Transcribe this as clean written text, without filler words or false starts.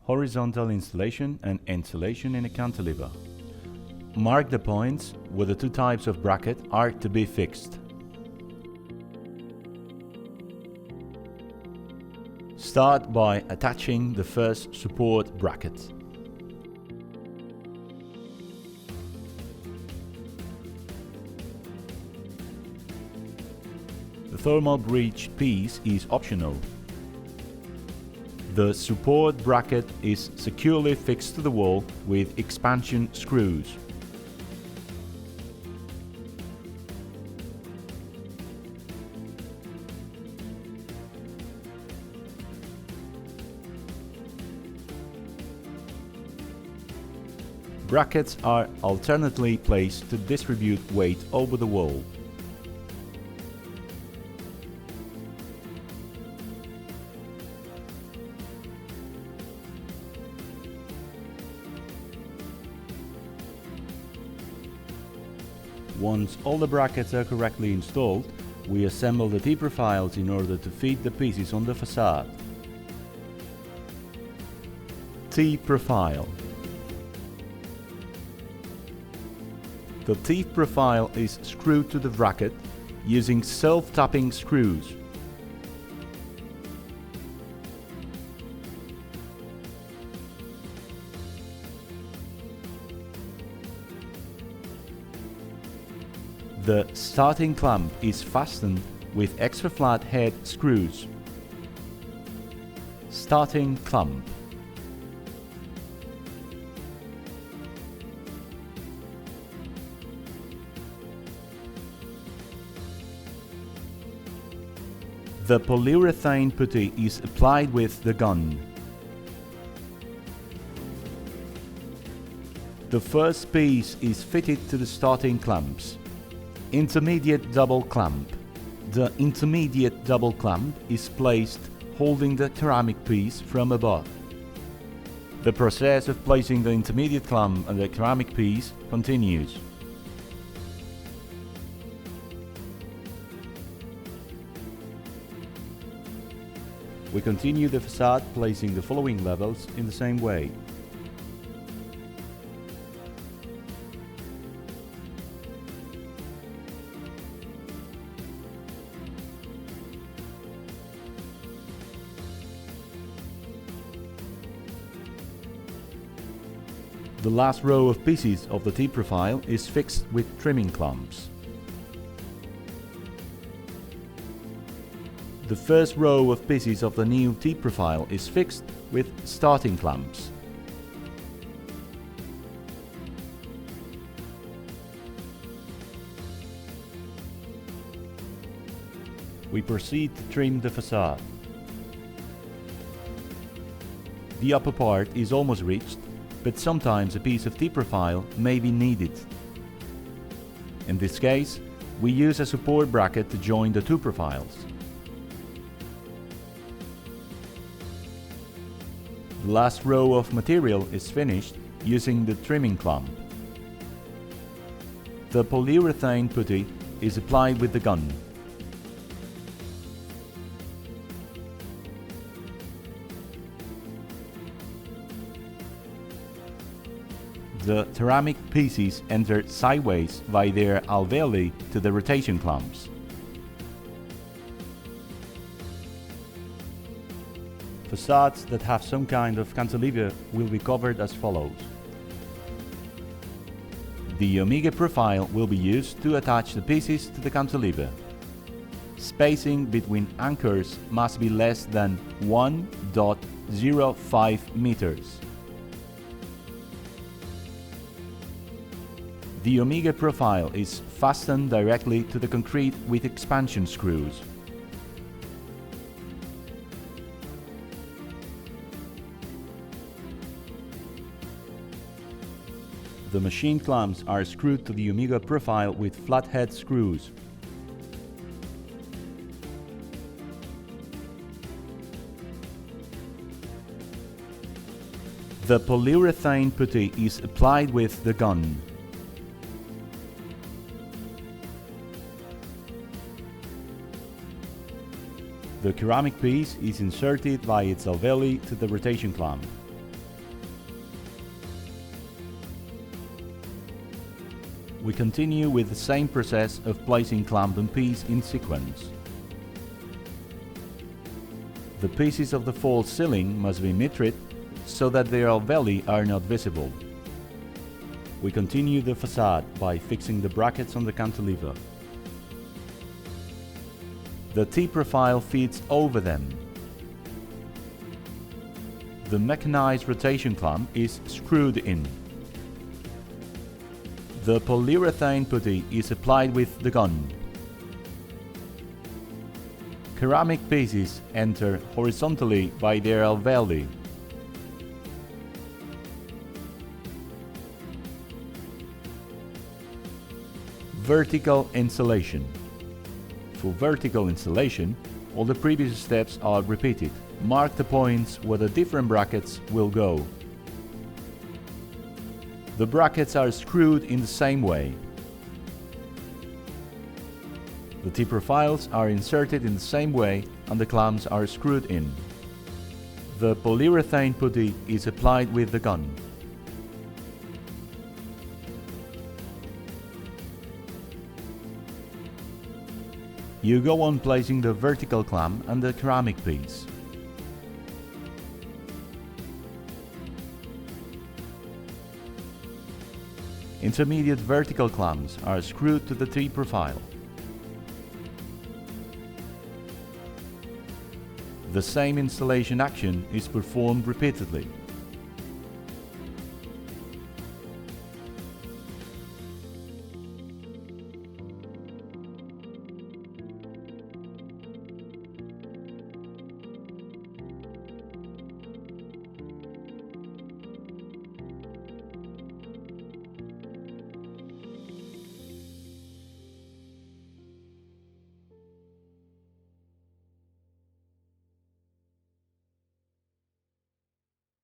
horizontal installation and installation in a cantilever. Mark the points where the two types of bracket are to be fixed. Start by attaching the first support bracket. The thermal bridge piece is optional. The support bracket is securely fixed to the wall with expansion screws. Brackets are alternately placed to distribute weight over the wall. Once all the brackets are correctly installed, we assemble the T-profiles in order to fit the pieces on the facade. T-profile. The T-profile is screwed to the bracket using self-tapping screws. The starting clamp is fastened with extra flat head screws. Starting clamp. The polyurethane putty is applied with the gun. The first piece is fitted to the starting clamps. Intermediate double clamp. The intermediate double clamp is placed holding the ceramic piece from above. The process of placing the intermediate clamp on the ceramic piece continues. We continue the facade, placing the following levels in the same way. The last row of pieces of the T-profile is fixed with trimming clamps. The first row of pieces of the new T-profile is fixed with starting clamps. We proceed to trim the facade. The upper part is almost reached, but sometimes a piece of T-profile may be needed. In this case, we use a support bracket to join the two profiles. The last row of material is finished using the trimming clamp. The polyurethane putty is applied with the gun. The ceramic pieces enter sideways via their alveoli to the rotation clamps. Facades that have some kind of cantilever will be covered as follows. The omega profile will be used to attach the pieces to the cantilever. Spacing between anchors must be less than 1.05 meters. The omega profile is fastened directly to the concrete with expansion screws. The machine clamps are screwed to the omega profile with flathead screws. The polyurethane putty is applied with the gun. The ceramic piece is inserted by its alveoli to the rotation clamp. We continue with the same process of placing clamp and piece in sequence. The pieces of the false ceiling must be mitred so that their alveoli are not visible. We continue the facade by fixing the brackets on the cantilever. The T-profile fits over them. The mechanized rotation clamp is screwed in. The polyurethane putty is applied with the gun. Ceramic pieces enter horizontally by their alveoli. Vertical installation. For vertical installation, all the previous steps are repeated. Mark the points where the different brackets will go. The brackets are screwed in the same way. The T-profiles are inserted in the same way and the clamps are screwed in. The polyurethane putty is applied with the gun. You go on placing the vertical clamp and the ceramic piece. Intermediate vertical clamps are screwed to the T-profile. The same installation action is performed repeatedly.